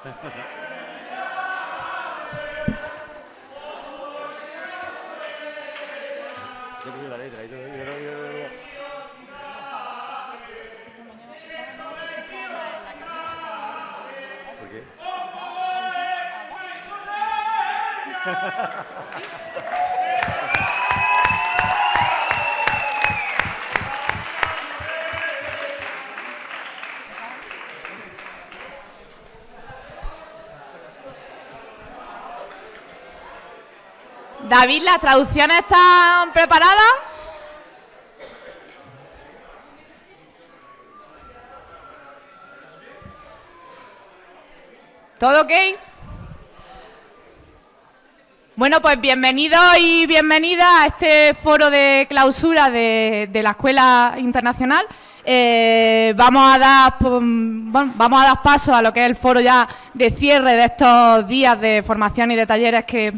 la letra y todo. ¿Por qué? David, ¿las traducciones están preparadas? ¿Todo ok? Bueno, pues bienvenidos y bienvenidas a este foro de clausura de la Escuela Internacional. Vamos a dar paso a lo que es el foro ya de cierre de estos días de formación y de talleres que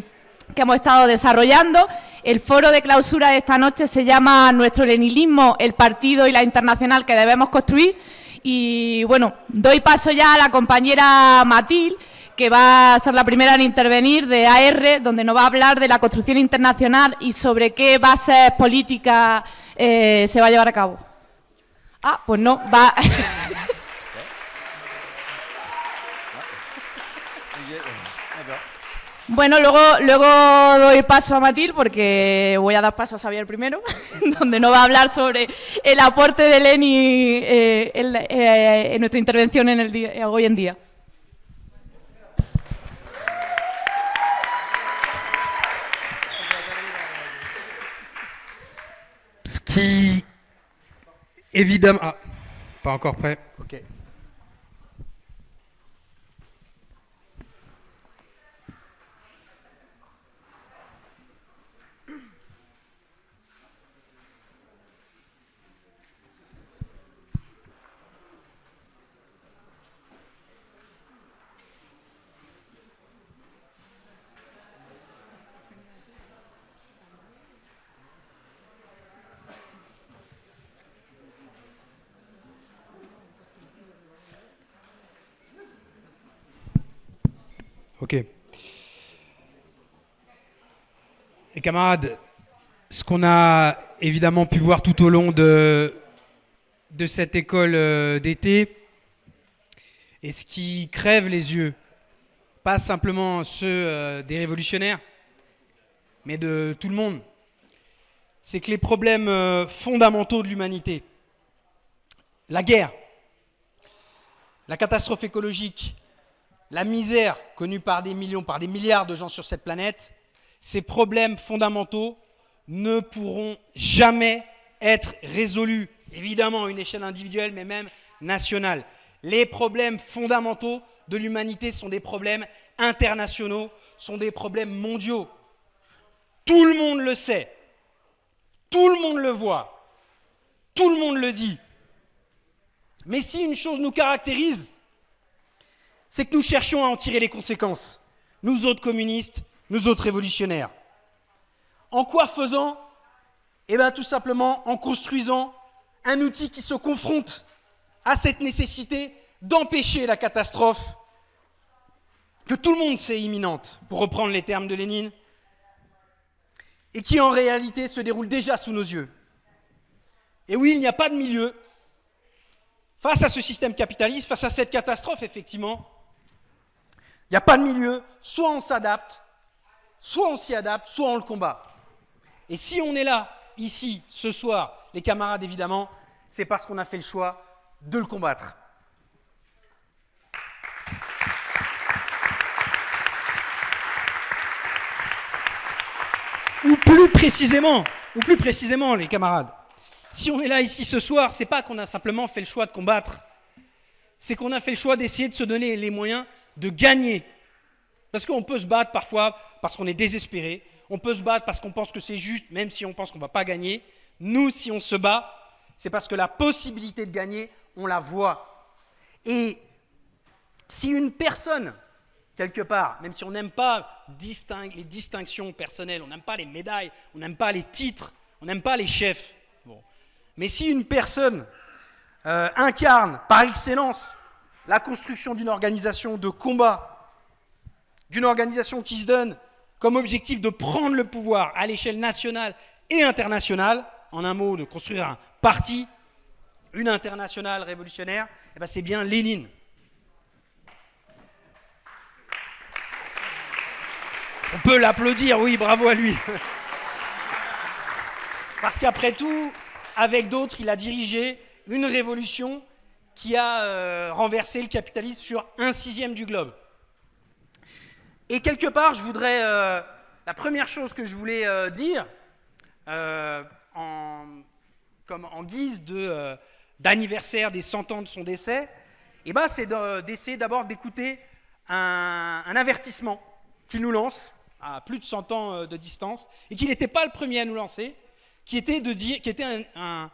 hemos estado desarrollando. El foro de clausura de esta noche se llama Nuestro leninismo, el partido y la internacional que debemos construir. Y bueno, doy paso ya a la compañera Matil, que va a ser la primera en intervenir de AR, donde nos va a hablar de la construcción internacional y sobre qué bases políticas se va a llevar a cabo. Ah, pues no, va... Bueno, luego doy paso a Matil porque voy a dar paso a Xavier primero, donde nos va a hablar sobre el aporte de Leni en nuestra intervención hoy en día. Ce qui, évidemment... Ah, pas encore prêt. Ok. Ok. Les camarades, ce qu'on a évidemment pu voir tout au long de cette école d'été, et ce qui crève les yeux, pas simplement ceux des révolutionnaires, mais de tout le monde, c'est que les problèmes fondamentaux de l'humanité, la guerre, la catastrophe écologique, la misère connue par des millions, par des milliards de gens sur cette planète, ces problèmes fondamentaux ne pourront jamais être résolus, évidemment à une échelle individuelle, mais même nationale. Les problèmes fondamentaux de l'humanité sont des problèmes internationaux, sont des problèmes mondiaux. Tout le monde le sait, tout le monde le voit, tout le monde le dit. Mais si une chose nous caractérise, c'est que nous cherchons à en tirer les conséquences, nous autres communistes, nous autres révolutionnaires. En quoi faisant? Eh bien tout simplement en construisant un outil qui se confronte à cette nécessité d'empêcher la catastrophe que tout le monde sait imminente, pour reprendre les termes de Lénine, et qui en réalité se déroule déjà sous nos yeux. Et oui, il n'y a pas de milieu. Face à ce système capitaliste, face à cette catastrophe, effectivement, il n'y a pas de milieu, soit on s'adapte, soit on s'y adapte, soit on le combat. Et si on est là, ici, ce soir, les camarades évidemment, c'est parce qu'on a fait le choix de le combattre. Ou plus précisément, les camarades, si on est là ici ce soir, c'est pas qu'on a simplement fait le choix de combattre, c'est qu'on a fait le choix d'essayer de se donner les moyens de gagner. Parce qu'on peut se battre parfois parce qu'on est désespéré, on peut se battre parce qu'on pense que c'est juste, même si on pense qu'on ne va pas gagner. Nous, si on se bat, c'est parce que la possibilité de gagner, on la voit. Et si une personne, quelque part, même si on n'aime pas les distinctions personnelles, on n'aime pas les médailles, on n'aime pas les titres, on n'aime pas les chefs, bon. Mais si une personne incarne par excellence la construction d'une organisation de combat, d'une organisation qui se donne comme objectif de prendre le pouvoir à l'échelle nationale et internationale, en un mot, de construire un parti, une internationale révolutionnaire, eh ben c'est bien Lénine. On peut l'applaudir, oui, bravo à lui. Parce qu'après tout, avec d'autres, il a dirigé une révolution qui a renversé le capitalisme sur 1/6 du globe. Et quelque part, la première chose que je voulais dire, en guise d'anniversaire des 100 ans de son décès, eh ben, c'est d'essayer d'abord d'écouter un avertissement qu'il nous lance à plus de 100 ans de distance, et qu'il n'était pas le premier à nous lancer, qui était un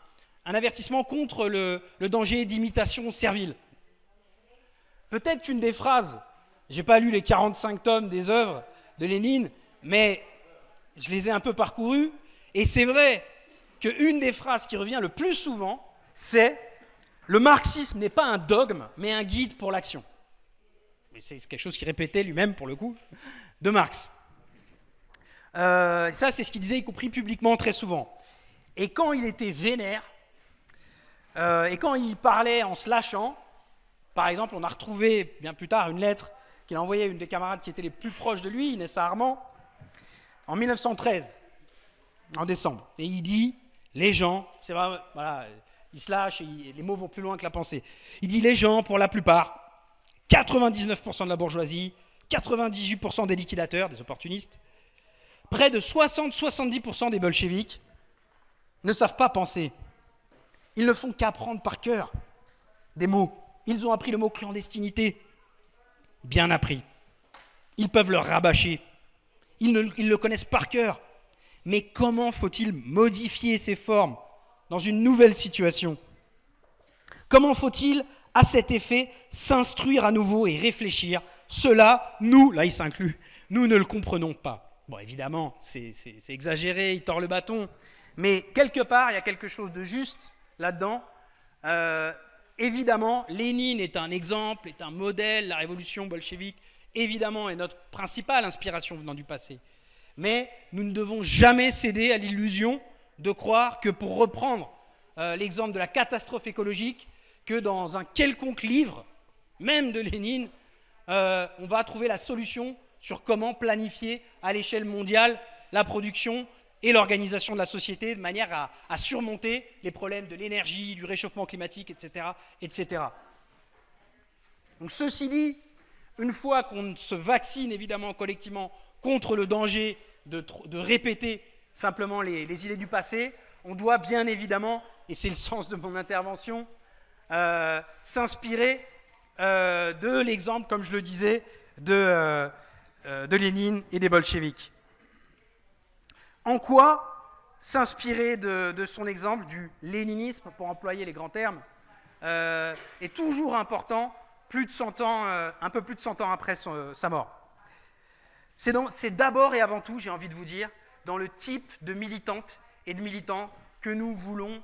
avertissement contre le danger d'imitation servile. Peut-être qu'une des phrases, j'ai pas lu les 45 tomes des œuvres de Lénine, mais je les ai un peu parcourus, et c'est vrai qu'une des phrases qui revient le plus souvent, c'est « Le marxisme n'est pas un dogme, mais un guide pour l'action ». Et c'est quelque chose qu'il répétait lui-même, pour le coup, de Marx. Ça, c'est ce qu'il disait, y compris publiquement, très souvent. Et quand il était vénère, et quand il parlait en se lâchant, par exemple, on a retrouvé bien plus tard une lettre qu'il a envoyée à une des camarades qui étaient les plus proches de lui, Inessa Armand, en 1913, en décembre. Et il dit, les gens, c'est vrai, voilà, il se lâche et les mots vont plus loin que la pensée. Il dit, les gens, pour la plupart, 99% de la bourgeoisie, 98% des liquidateurs, des opportunistes, près de 60-70% des bolcheviks ne savent pas penser. Ils ne font qu'apprendre par cœur des mots. Ils ont appris le mot clandestinité. Bien appris. Ils peuvent le rabâcher. Ils le connaissent par cœur. Mais comment faut-il modifier ces formes dans une nouvelle situation? Comment faut-il, à cet effet, s'instruire à nouveau et réfléchir? Cela, nous, là il s'inclut, nous ne le comprenons pas. Bon, évidemment, c'est exagéré, il tord le bâton, mais quelque part, il y a quelque chose de juste là-dedans. Évidemment, Lénine est un exemple, est un modèle, la révolution bolchevique, évidemment, est notre principale inspiration venant du passé. Mais nous ne devons jamais céder à l'illusion de croire que, pour reprendre l'exemple de la catastrophe écologique, que dans un quelconque livre, même de Lénine, on va trouver la solution sur comment planifier à l'échelle mondiale la production et l'organisation de la société de manière à surmonter les problèmes de l'énergie, du réchauffement climatique, etc., etc. Donc ceci dit, une fois qu'on se vaccine évidemment collectivement contre le danger de répéter simplement les idées du passé, on doit bien évidemment, et c'est le sens de mon intervention, s'inspirer de l'exemple, comme je le disais, de Lénine et des bolcheviks. En quoi s'inspirer de son exemple, du léninisme, pour employer les grands termes, est toujours important, plus de 100 ans, un peu plus de 100 ans après sa mort. C'est d'abord et avant tout, j'ai envie de vous dire, dans le type de militantes et de militants que nous voulons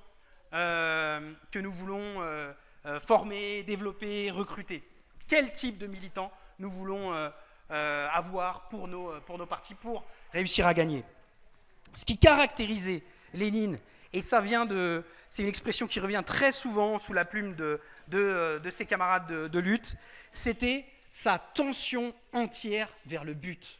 former, développer, recruter. Quel type de militants nous voulons avoir pour nos partis, pour réussir à gagner. Ce qui caractérisait Lénine, et ça c'est une expression qui revient très souvent sous la plume de ses camarades de lutte, c'était sa tension entière vers le but.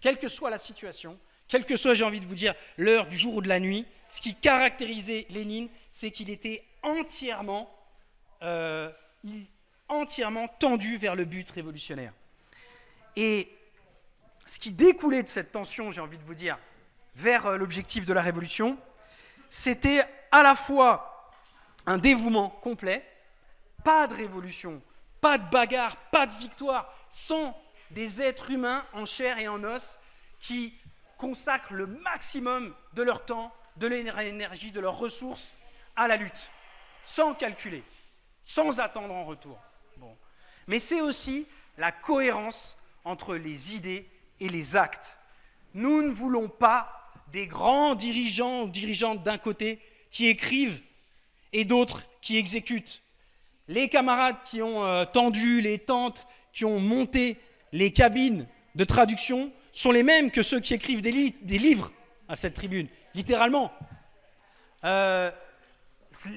Quelle que soit la situation, quelle que soit, j'ai envie de vous dire, l'heure du jour ou de la nuit, ce qui caractérisait Lénine, c'est qu'il était entièrement tendu vers le but révolutionnaire. Et ce qui découlait de cette tension, j'ai envie de vous dire, vers l'objectif de la révolution, c'était à la fois un dévouement complet, pas de révolution, pas de bagarre, pas de victoire, sans des êtres humains en chair et en os qui consacrent le maximum de leur temps, de leur énergie, de leurs ressources à la lutte, sans calculer, sans attendre en retour. Bon. Mais c'est aussi la cohérence entre les idées et les actes. Nous ne voulons pas des grands dirigeants ou dirigeantes d'un côté qui écrivent et d'autres qui exécutent. les camarades qui ont tendu les tentes, qui ont monté les cabines de traduction, sont les mêmes que ceux qui écrivent des livres à cette tribune, littéralement.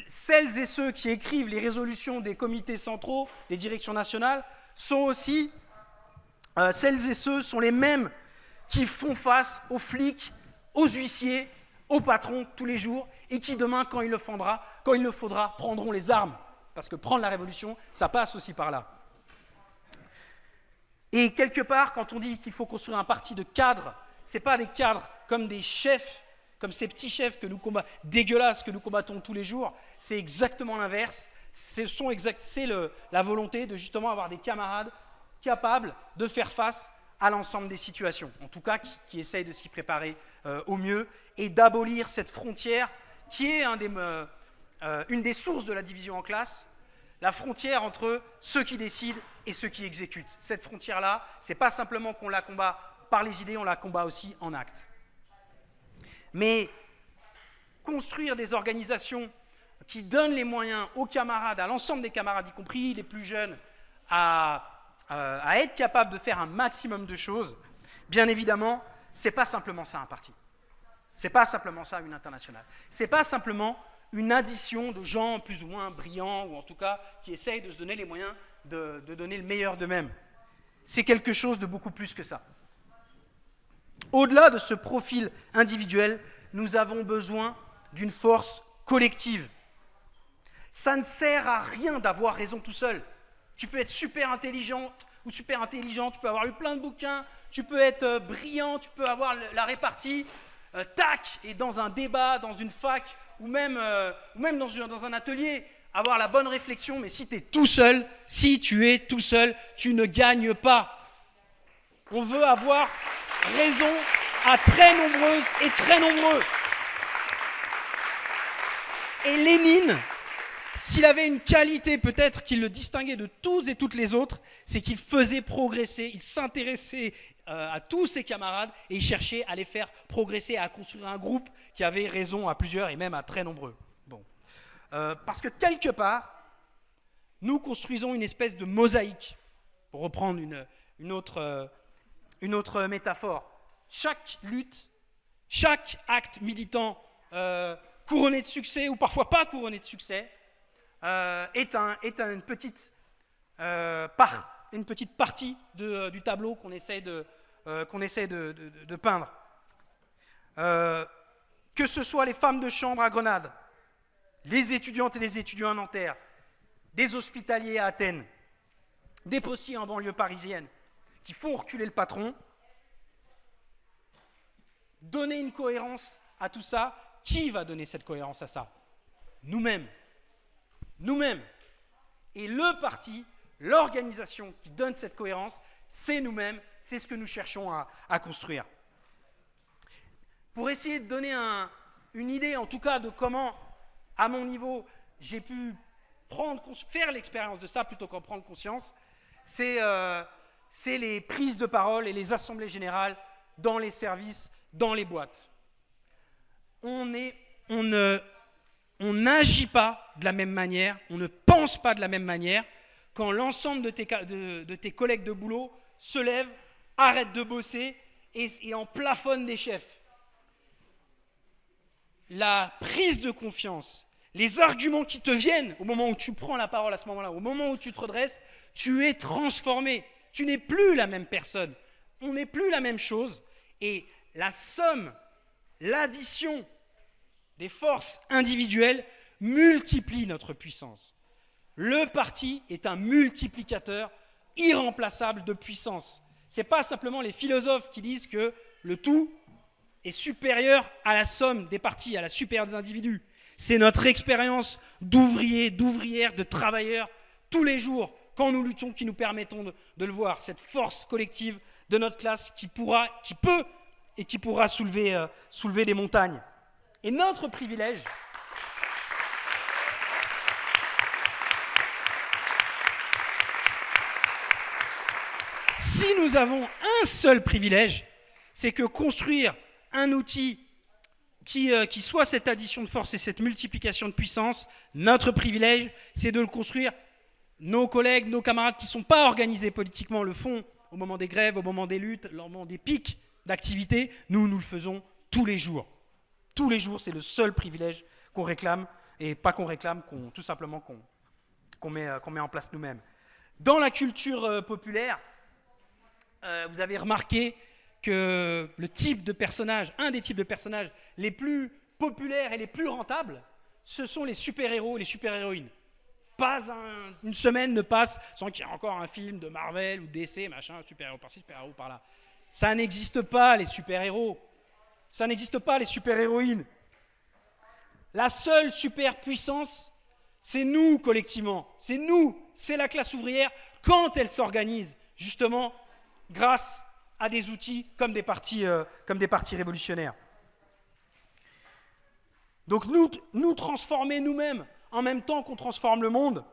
Celles et ceux qui écrivent les résolutions des comités centraux, des directions nationales, sont aussi, celles et ceux sont les mêmes qui font face aux flics, aux huissiers, aux patrons tous les jours, et qui demain, quand il le faudra, prendront les armes. Parce que prendre la révolution, ça passe aussi par là. Et quelque part, quand on dit qu'il faut construire un parti de cadres, ce n'est pas des cadres comme des chefs, comme ces petits chefs dégueulasses que nous combattons tous les jours, c'est exactement l'inverse. C'est la volonté de justement avoir des camarades capables de faire face à l'ensemble des situations, en tout cas qui essayent de s'y préparer au mieux, et d'abolir cette frontière qui est une des sources de la division en classe, la frontière entre ceux qui décident et ceux qui exécutent. Cette frontière-là, ce n'est pas simplement qu'on la combat par les idées, on la combat aussi en actes. Mais construire des organisations qui donnent les moyens aux camarades, à l'ensemble des camarades, y compris les plus jeunes, à être capables de faire un maximum de choses, bien évidemment, ce n'est pas simplement ça un parti. Ce n'est pas simplement ça une internationale. Ce n'est pas simplement une addition de gens plus ou moins brillants, ou en tout cas qui essayent de se donner les moyens de donner le meilleur d'eux-mêmes. C'est quelque chose de beaucoup plus que ça. Au-delà de ce profil individuel, nous avons besoin d'une force collective. Ça ne sert à rien d'avoir raison tout seul. Tu peux être super intelligente ou super intelligent, tu peux avoir lu plein de bouquins, tu peux être brillant, tu peux avoir la répartie, tac, et dans un débat, dans une fac, ou même dans un atelier, avoir la bonne réflexion, mais si tu es tout seul, tu ne gagnes pas. On veut avoir raison à très nombreuses et très nombreux. Et Lénine, s'il avait une qualité peut-être qui le distinguait de tous et toutes les autres, c'est qu'il faisait progresser, il s'intéressait à tous ses camarades et il cherchait à les faire progresser, à construire un groupe qui avait raison à plusieurs et même à très nombreux. Bon. Parce que quelque part, nous construisons une espèce de mosaïque, pour reprendre une autre métaphore. Chaque lutte, chaque acte militant couronné de succès ou parfois pas couronné de succès est une petite partie du tableau qu'on essaie de peindre. Que ce soit les femmes de chambre à Grenade, les étudiantes et les étudiants à Nanterre, des hospitaliers à Athènes, des postiers en banlieue parisienne, qui font reculer le patron, donner une cohérence à tout ça. Qui va donner cette cohérence à ça ? Nous-mêmes. Nous-mêmes. Et le parti, l'organisation qui donne cette cohérence, c'est nous-mêmes, c'est ce que nous cherchons à construire. Pour essayer de donner une idée, en tout cas, de comment, à mon niveau, j'ai pu faire l'expérience de ça plutôt qu'en prendre conscience, c'est les prises de parole et les assemblées générales dans les services, dans les boîtes. On n'agit pas de la même manière, on ne pense pas de la même manière quand l'ensemble de tes collègues de boulot se lèvent, arrêtent de bosser et en plafonnent des chefs. La prise de confiance, les arguments qui te viennent au moment où tu prends la parole à ce moment-là, au moment où tu te redresses, tu es transformé. Tu n'es plus la même personne. On n'est plus la même chose. Et la somme, l'addition des forces individuelles multiplie notre puissance. Le parti est un multiplicateur irremplaçable de puissance. Ce n'est pas simplement les philosophes qui disent que le tout est supérieur à la somme des partis, à la supérieur des individus. C'est notre expérience d'ouvriers, d'ouvrières, de travailleurs, tous les jours, quand nous luttons, qui nous permettons de le voir, cette force collective de notre classe qui peut et qui pourra soulever des montagnes. Et notre privilège, si nous avons un seul privilège, c'est que construire un outil qui soit cette addition de force et cette multiplication de puissance, notre privilège, c'est de le construire nos collègues, nos camarades qui ne sont pas organisés politiquement le font au moment des grèves, au moment des luttes, au moment des pics d'activité. Nous le faisons tous les jours. Tous les jours, c'est le seul privilège qu'on réclame, et pas qu'on réclame, tout simplement qu'on met en place nous-mêmes. Dans la culture populaire, vous avez remarqué que le type de personnage, un des types de personnages les plus populaires et les plus rentables, ce sont les super-héros et les super-héroïnes. Pas une semaine ne passe sans qu'il y ait encore un film de Marvel ou DC, machin, super-héros par-ci, super-héros par-là. Ça n'existe pas, les super-héros. Ça n'existe pas, les super-héroïnes. La seule super-puissance, c'est nous, collectivement. C'est nous, c'est la classe ouvrière, quand elle s'organise, justement, grâce à des outils comme des partis révolutionnaires. Donc nous transformer nous-mêmes, en même temps qu'on transforme le monde,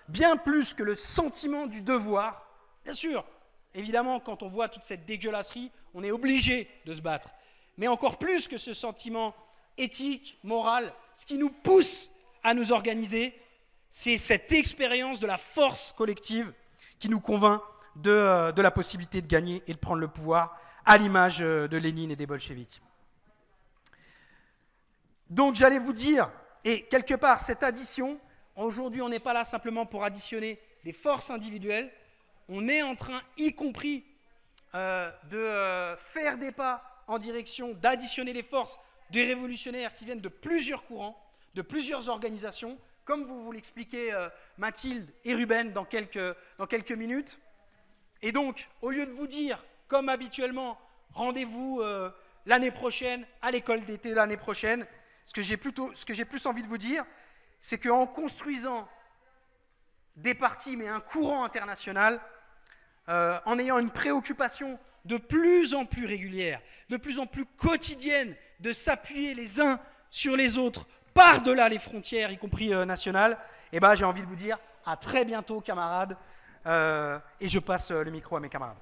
bien plus que le sentiment du devoir. Bien sûr, évidemment, quand on voit toute cette dégueulasserie, on est obligé de se battre. Mais encore plus que ce sentiment éthique, moral, ce qui nous pousse à nous organiser, c'est cette expérience de la force collective qui nous convainc de la possibilité de gagner et de prendre le pouvoir, à l'image de Lénine et des bolcheviks. Donc j'allais vous dire, et quelque part cette addition, aujourd'hui on n'est pas là simplement pour additionner des forces individuelles, on est en train, y compris, de faire des pas en direction d'additionner les forces des révolutionnaires qui viennent de plusieurs courants, de plusieurs organisations, comme vous l'expliquez Mathilde et Ruben dans quelques minutes. Et donc, au lieu de vous dire, comme habituellement, rendez-vous l'année prochaine, à l'école d'été l'année prochaine, ce que j'ai plus envie de vous dire, c'est qu'en construisant des partis, mais un courant international, en ayant une préoccupation de plus en plus régulière, de plus en plus quotidienne, de s'appuyer les uns sur les autres, par-delà les frontières, y compris nationales, eh ben, j'ai envie de vous dire à très bientôt, camarades, et je passe le micro à mes camarades.